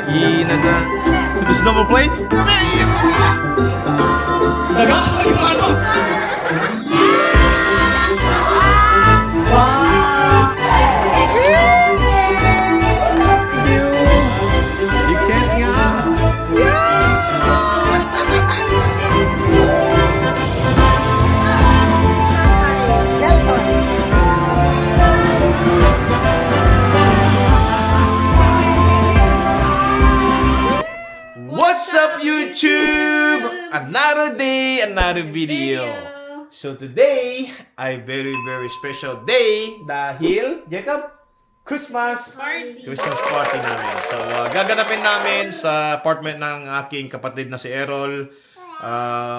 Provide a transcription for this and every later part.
Kainan na. There's no more plates? You can't nga. What's up, YouTube? Another day, another video. So today ay very special day dahil Jacob, Christmas party namin. So gaganapin namin sa apartment ng aking kapatid na si Errol.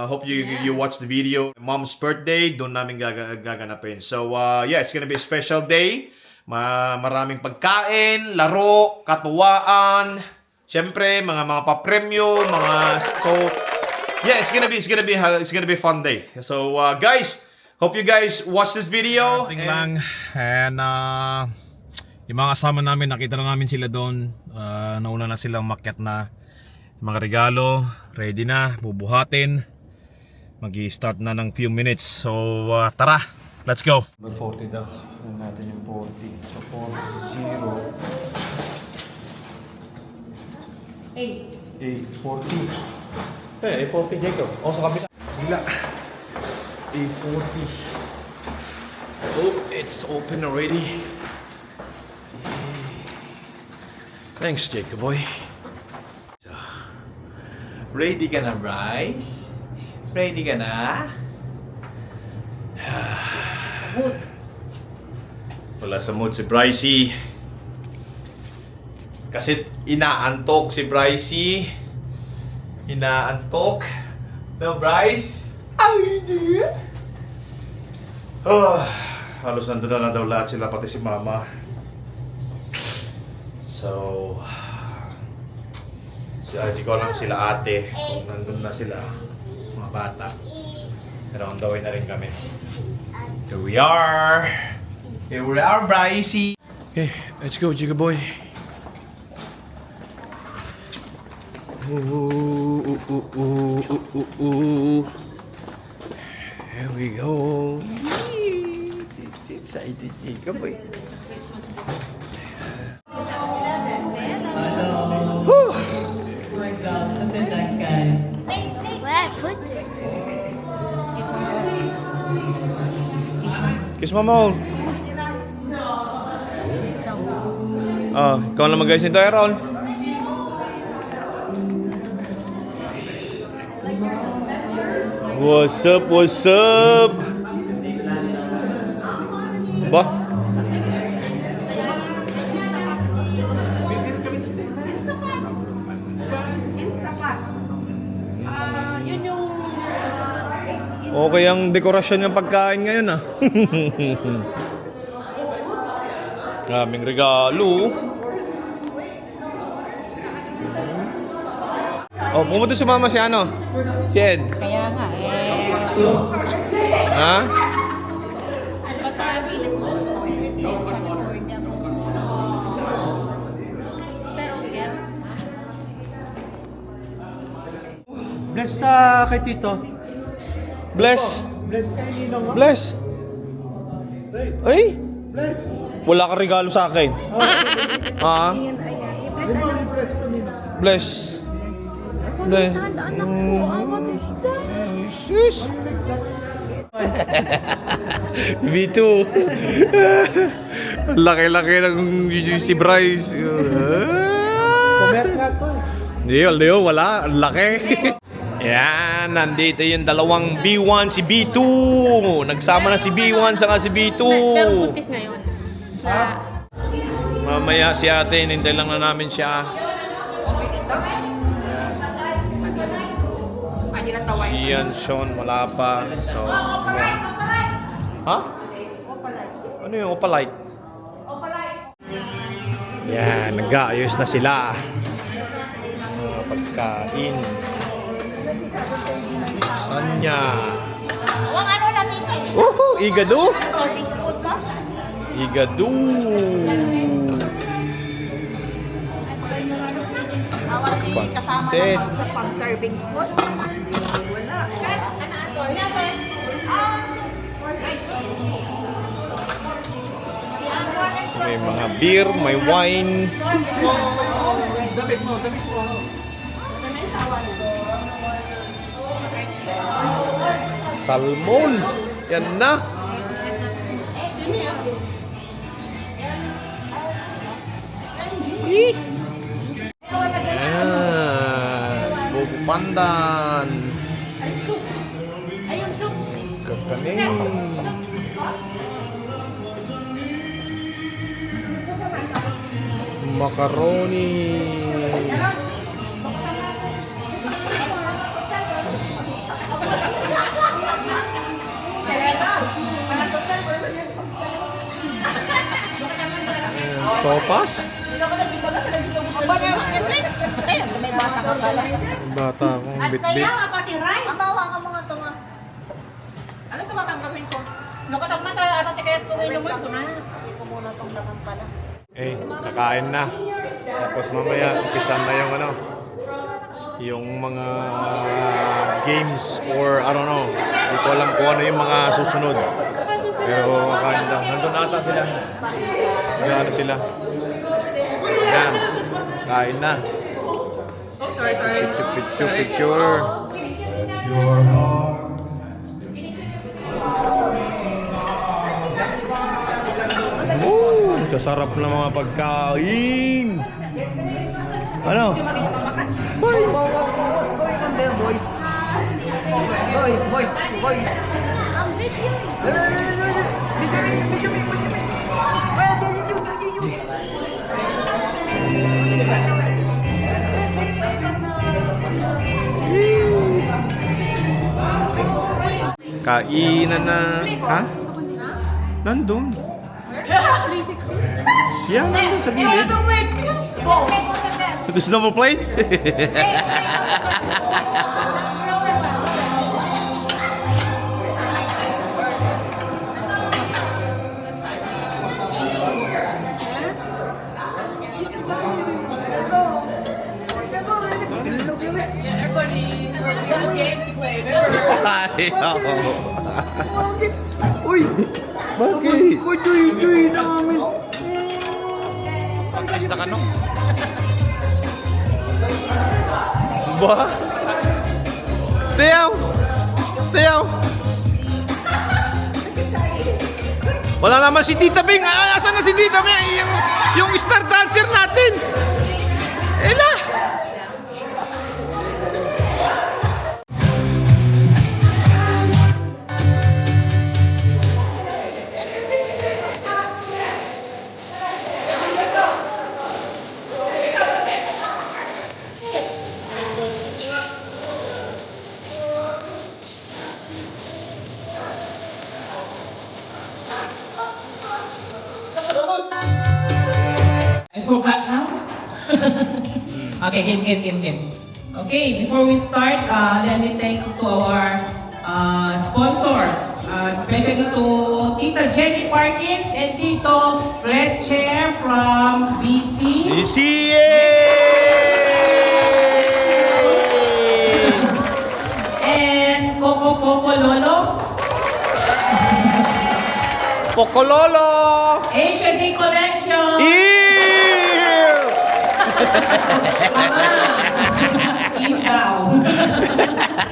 Hope you watch the video. Mom's birthday, doon namin gaganapin. So yeah, it's gonna be a special day. Maraming pagkain, laro, katuwaan. Siyempre, mga pa-premyo, so yeah, it's gonna be a fun day. So guys, hope you guys watch this video. Lang and yung mga kasama namin, nakita na namin sila doon. Nauna na silang makyat na. Mga regalo, ready na, bubuhatin. Magi-start na ng few minutes. So tara, let's go. 40 daw. Ano natin yung 40. So 40. 840. Eh, 840 Jacob. O, sa kabila. Kabila. 840. Oh, it's open already. Thanks, Jacob boy. So, ready ka na, Bryce? Ready ka na? Wala sa mood si Brycey. Kasi inaantok si Brycey. Inaantok. No, Bryce? Ay, halos nandun na daw lahat sila, pati si Mama. So, di ko alam sila ate kung nandun na sila, mga bata. Pero on the way na rin kami. Here we are. Here we are, Brycey. Okay, let's go, Chica boy. Here we go. It's excited, Jacob boy. Oh my God, look at that guy. Where I put it? Kiss Mama. Ikaw na mag-guys nito, Errol. What's up, what's up? Ba? Okay ang dekorasyon ng pagkain ngayon ah. Kaming regalo. Oh, pumunta si Mama si ano? Si Ed. Kaya nga Ha? Pagkapilit mo. Pilit ko sa record niya po. Pero yeah. Bless kay Tito. Bless. Bless kay Ninong. Bless. Ay? Bless. Wala ka regalo sa akin. Ha? Bless to Ninong. Bless. Bless. Anak ko, what is that? Yes. V2. Laki-laki ng si Bryce. Comment nga to. Hindi, wala. Ang laki. Yan, nandito yung dalawang B1, si B2. Nagsama na si B1 saka si B2. Pero buntis ngayon. Mamaya si ate, hinintay lang na namin siya. Si Ian, Sean, wala pa. So, ha? Ano yung opalite? Yan, nag-aayos na sila. Mga pagkain. Sanya. Huwag ano natin. Woohoo! Igado! Sorting spoon ka? Igado! kasama Pansit. naman sa pang-serving spot. Wala. May mga beer, may wine. Damit mo. Salmon. Yan na. Ih. Ayan. Bubu pandan. Ayun, soup. Kakanin. Macaroni. Sopas? Aba na yung ketrin. Ayun, may bata ka pala. Bata akong At bit-bit. kaya pati rice. Amawa ka mga ito nga. Ano ito gawin ko? Nakatagman tayo ata kaya't kung inuman ko na. Hindi ko muna itong lagang pala. Eh, kakain na. Tapos mamaya, umpisan na yung ano, yung mga games or I don't know. Hindi ko alam kung ano yung mga susunod. Pero kakain lang. Nandun ata sila. Ano sila. Yan. Kain na. Picture. Sasarap na mga pagkain. Ano? Bye. Boys. Ang video. Kainan na. Ha? Nandun. 360? Yan, nandun sa gilid. Gusto mo place? Ayaw. Uy! Bakit? Joy namin! Pagkasta ka no? Ba? Tiyaw! Wala naman si Tita Bing! Asan na si Tita Bing? Yung star dancer natin! Ela! I forgot now? Okay, game. Okay, before we start, let me thank to our sponsors, especially to Tita Jenny Parkins and Tito Fletcher from BC. And Coco Lolo, Pocololo! Asia D Collection.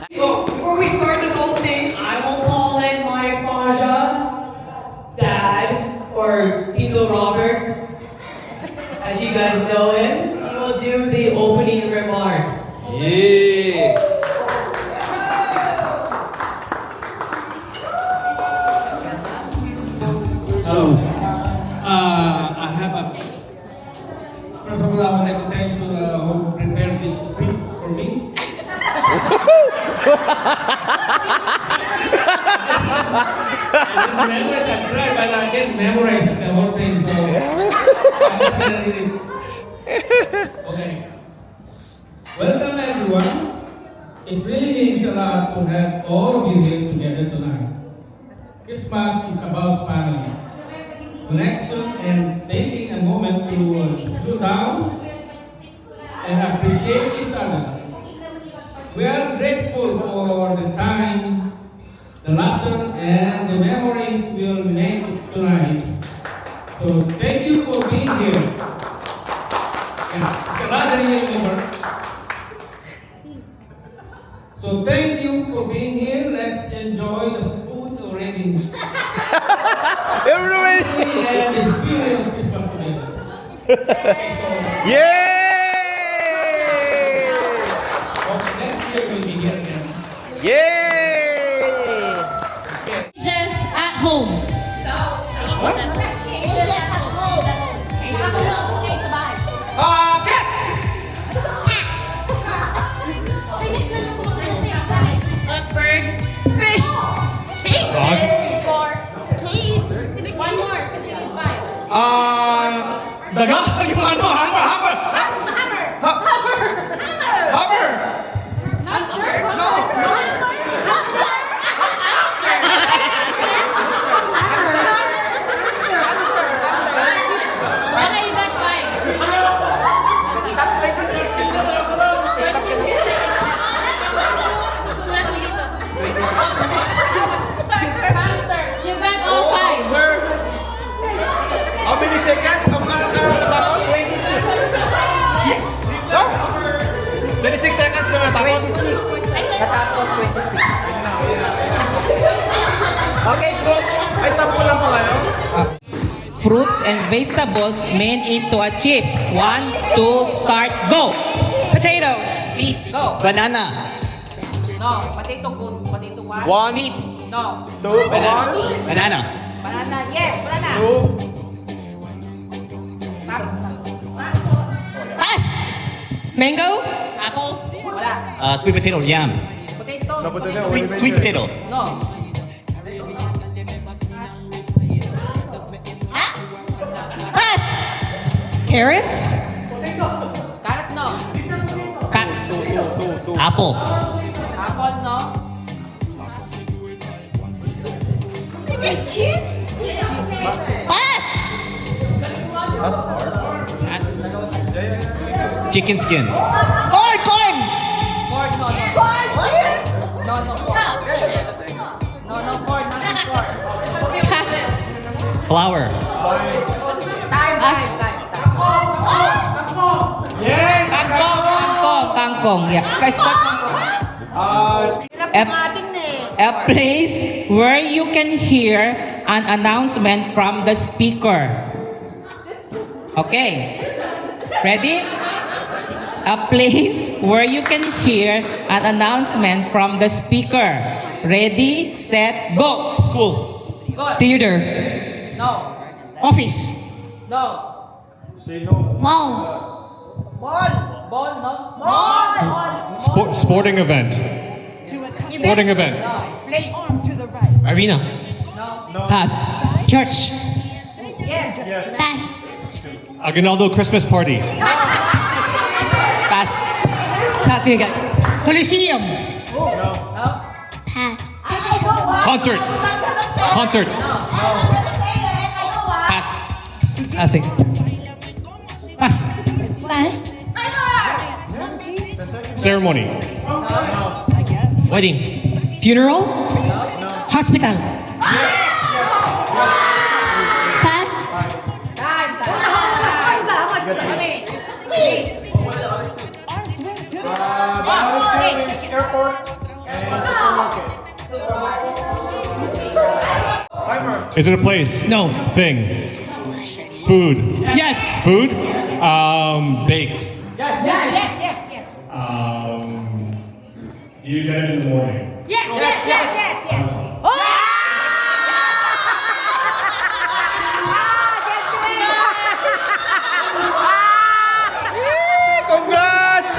Before we start this whole thing, I will call in my father, dad, or Tito Robert. As you guys know him, he will do the opening remarks. Yeah! I have a. First of all, I would like to thank you who prepared this speech for me. I tried, but I didn't memorize the whole thing, so I just did it. Okay. Welcome, everyone. It really means a lot to have all of you here together tonight. Christmas is about family, connection, and taking a moment to slow down and appreciate each other. We are grateful for the time, the laughter, and the memories we will make tonight. So thank you for being here. Yeah, it's a lot of remember. So thank you for being here. Let's enjoy the food already. Everybody! And the spirit of Christmas together. Yay! Hope next year we'll be here again. Yay! Just at home. Angels at home. Ako lang, okay, sabay. Cat! Okay, next na lang sa mga What bird? Fish. Dog. Four. Cage. One more, kasi yung five. Daga? Yung ano? Hammer! Hammer! Hammer. Hammer! Hammer! Hamster? No! No! Okay, you got five. 26 seconds left. Sulat mo dito. Hamster. You got all five. How many seconds? Ang ano ka na matapos? 26. Yes! No! 26 seconds na matapos? Natapos 26. Okay, bro. Ay, 10 lang pala yun. Fruits and vegetables made into a chips. 1, 2, start, go! Potato. Beets. Go. Banana. No. Potato good. Potato one. 1, Beets. No. 2, 1, Banana. Banana. Yes, banana. 2, Pass. Mango. Apple. Wala. Sweet potato. Yam. Potato. No, potato. Sweet potato. No. Pass. Carrots. Carrots, no. Apple. Apple, no. Chips. Pass. Chicken skin. Corn. Corn, no. No, no. No, no, corn. Nothing corn. Flour. Time. Yes! Kangkong. Yeah. Guys, a place where you can hear an announcement from the speaker. Okay. Ready? A place where you can hear an announcement from the speaker. Ready, set, go. School. Good. Theater. No. Office. No. Mall. Ball, no. Ball. Sporting event. Sporting event. No. Place. Arena. No. Pass. Church. Yes. Pass. Aguinaldo Christmas party. Pass. Pass. Sige. Coliseum. No. Pass. Concert. Concert. Pass. Pass. Sige. Pass. Pass. Ceremony. Wedding. Funeral. Hospital. Pass. Time. How much money? Airport and supermarket. Timer. Is it a place? No. Thing. Food. Yes. Food. Baked. Yes. You get it in the morning. Yes. Congrats!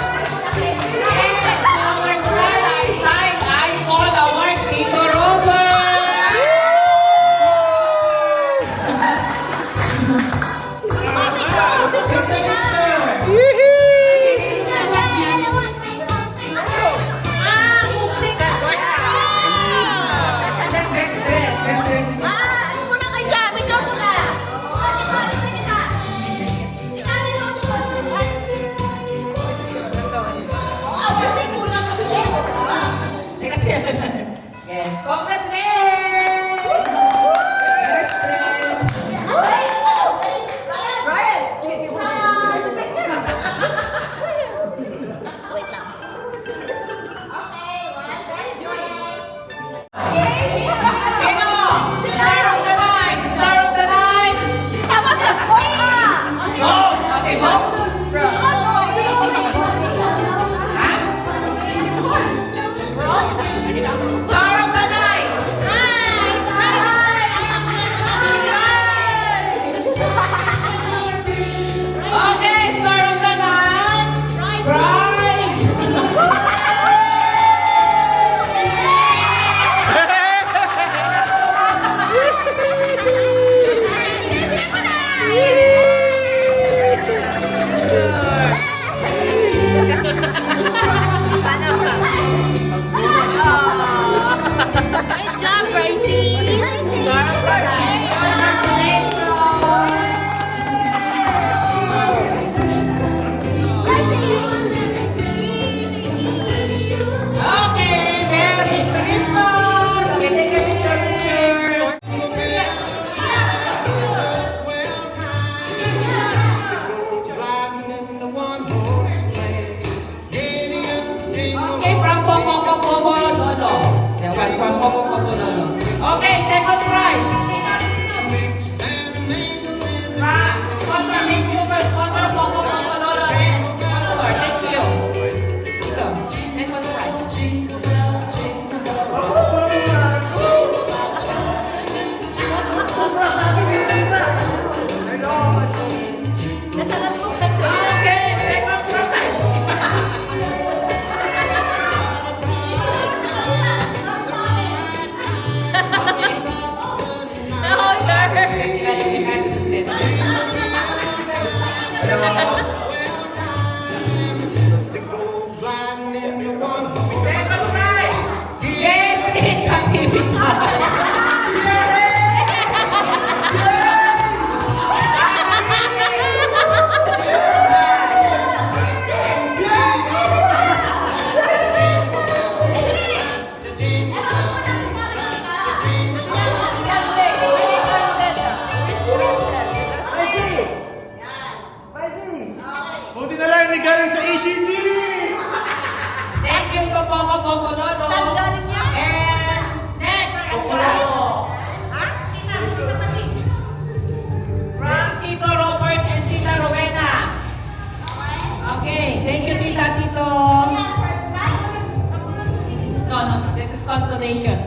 congratulations.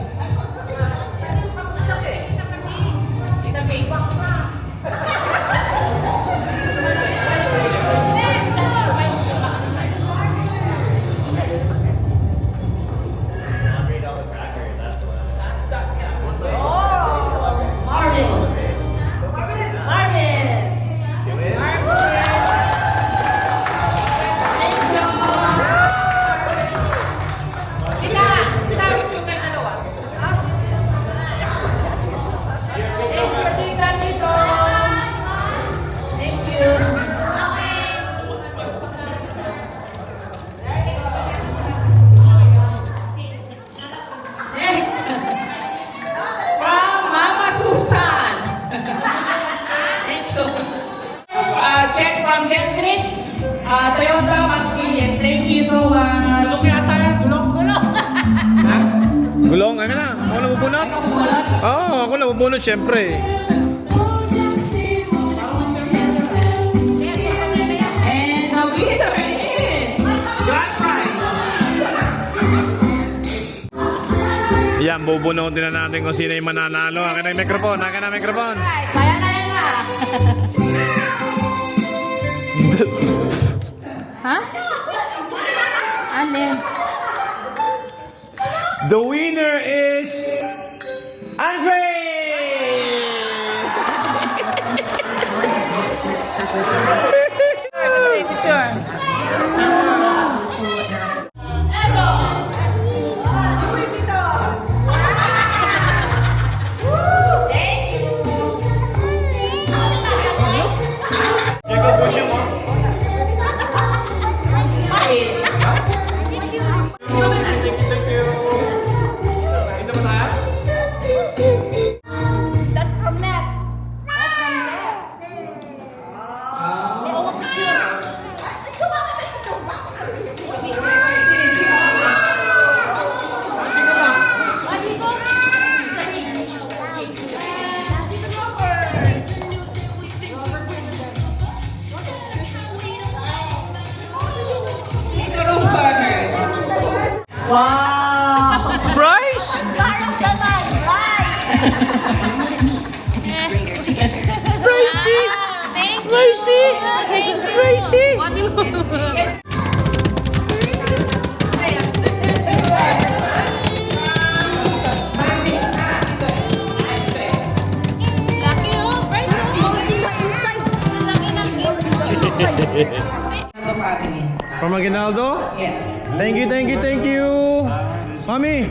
From Mama Susan. Thank you. Check from Gentry. Toyota Macmillan. Thank you so much. Gulong, ano na? Ako na bubunot? Oo, ako na bubunot, syempre. And the winner is grand prize. Yan, bubunutin na natin kung sino yung mananalo. Akin na yung mikrofon, akin na yung mikrofon. Saya na yan na. Ha? Alin? The winner is Andre! That's from left. Wow! Bryce! Star of the night, Bryce! From Aguinaldo? Yeah. Thank you, thank you, thank you. Mami.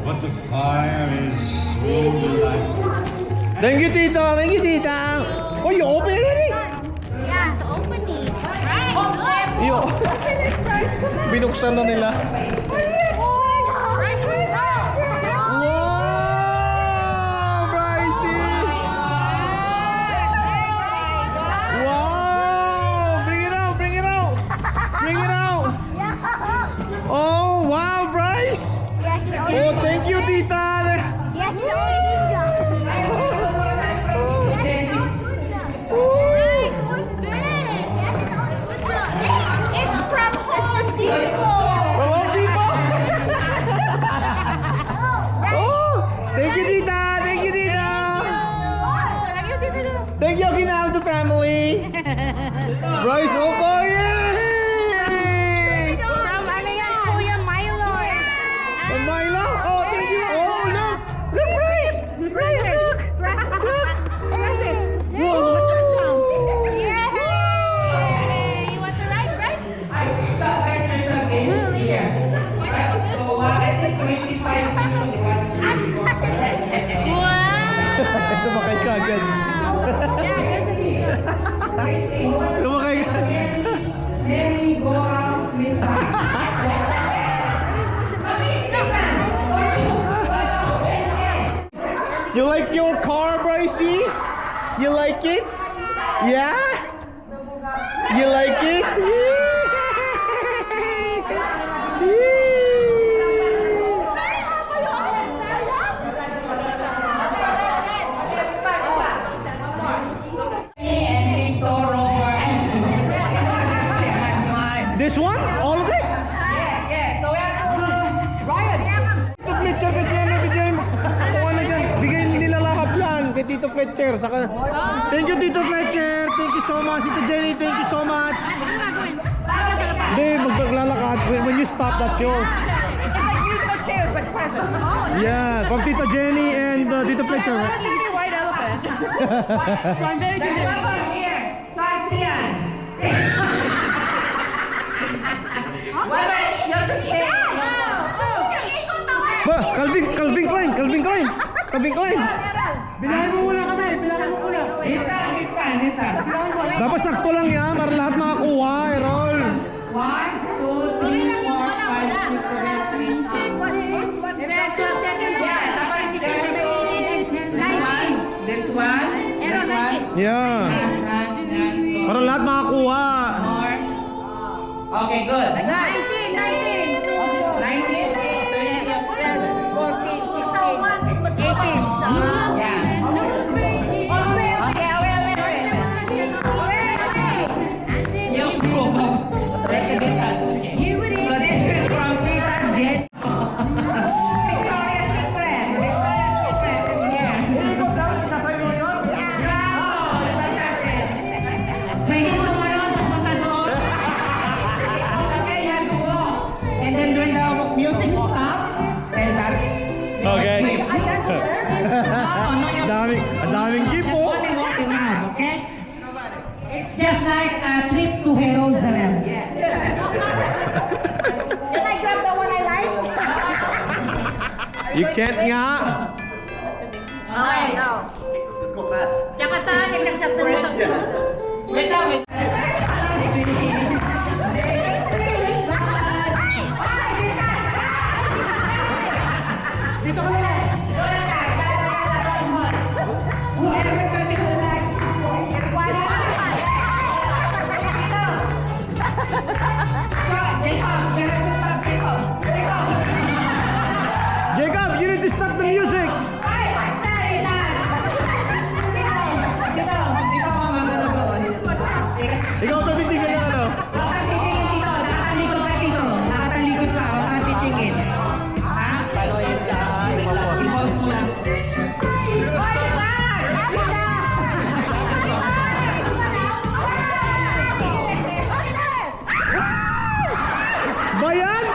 What the fire is so delightful. Thank you, Tito. Thank you, Tita. Oh, you open it already? Yeah, the opening. Right. Yo. Binuksan na nila. Right. Wow, Brycey. Wow. Bring it out, bring it out. Bring it out. Oh, wow, Bryce. Yes, Oh, thank you, Tita. Yes, the ninja. It's from Assassino! Hello, people. Oh, thank you, Tita. Thank you, Tita. Thank you, Aguinaldo family. Bryce, Opo, yay! From ano yan, Kuya Milo. And Myla, oh, thank you. Oh, look, look, Bryce. Bryce, look. Whoa, what's that sound? Yay! You want to ride, right? I thought there's a game here. So I think 25 minutes. Wow! Sumakay ka agad. Yeah, there's a Sumakay ka. Merry go round Christmas. You like your car, Brycey? You like it? Yeah? You like it? This one? All of this? Yeah, so we have Ryan. Picture kay Tito Fletcher. Saka, thank you, Tito Fletcher. Thank you so much. Tito Jenny, thank you so much. Hindi, maglalakad. When you stop, that's yours. Musical chairs, but present. Yeah, from Tito Jenny and Tito Fletcher. White elephant. So I'm very curious. Here, size yan. Wait, you have to stay. Ba, Calvin Klein. Bilahan mo muna kami, bilahan mo muna. Lista. Dapat sakto lang yan para lahat makakuha, Errol. 1, 2, 3, 4, 5, 6, 7, 8, 9, 10. This one. Yeah. Para lahat makakuha. Okay, good. 19, 14, 16, 18. Yeah. So this is from Tita Jen. Victoria's Secret. Is here. May ito ngayon, papunta doon. Okay, you have to walk. And then when the music stop, then that's Okay. I can't do it. Ang daming gift po. Only walking around, okay? It's just like a trip to Jerusalem. Can I grab the one I like? You can't nga. Okay, go. Let's go fast. Tsaka tayo, nag-accept na rin. Wait lang, wait. Dito ka na. Jacob, you need to stop the music. Ikaw tumitig ka ng ano. Bayan?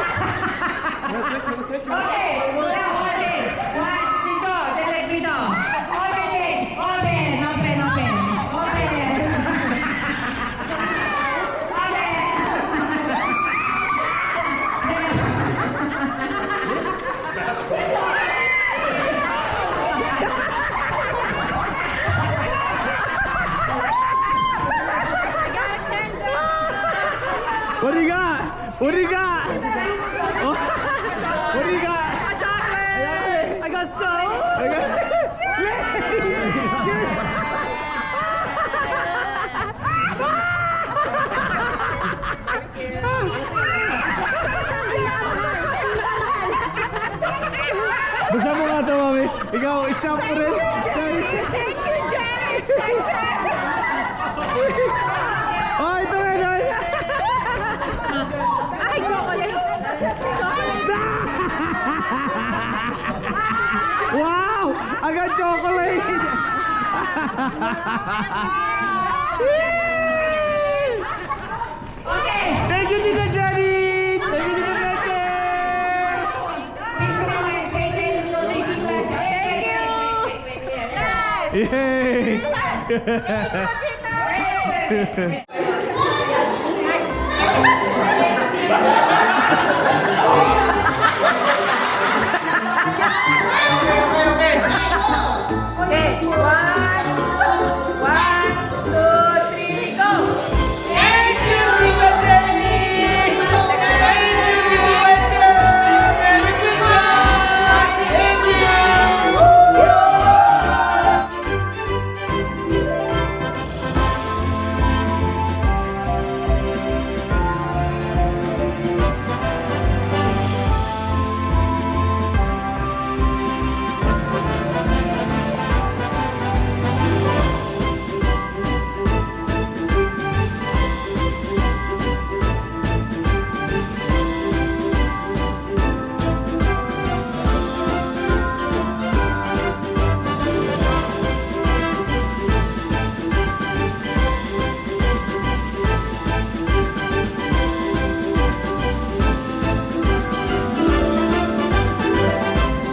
What do you got? What do you got? Oh, what do you got? A chocolate! I got so. Buksan mo nga ito, mami. Ikaw, isa po rin. Thank you, Jenny! Oh, ito rin. Ay, chocolate! Wow! Agad chocolate! Okay! Thank you, Tita Jenny! Thank you, Tita Jenny! Yay! Okay, 1,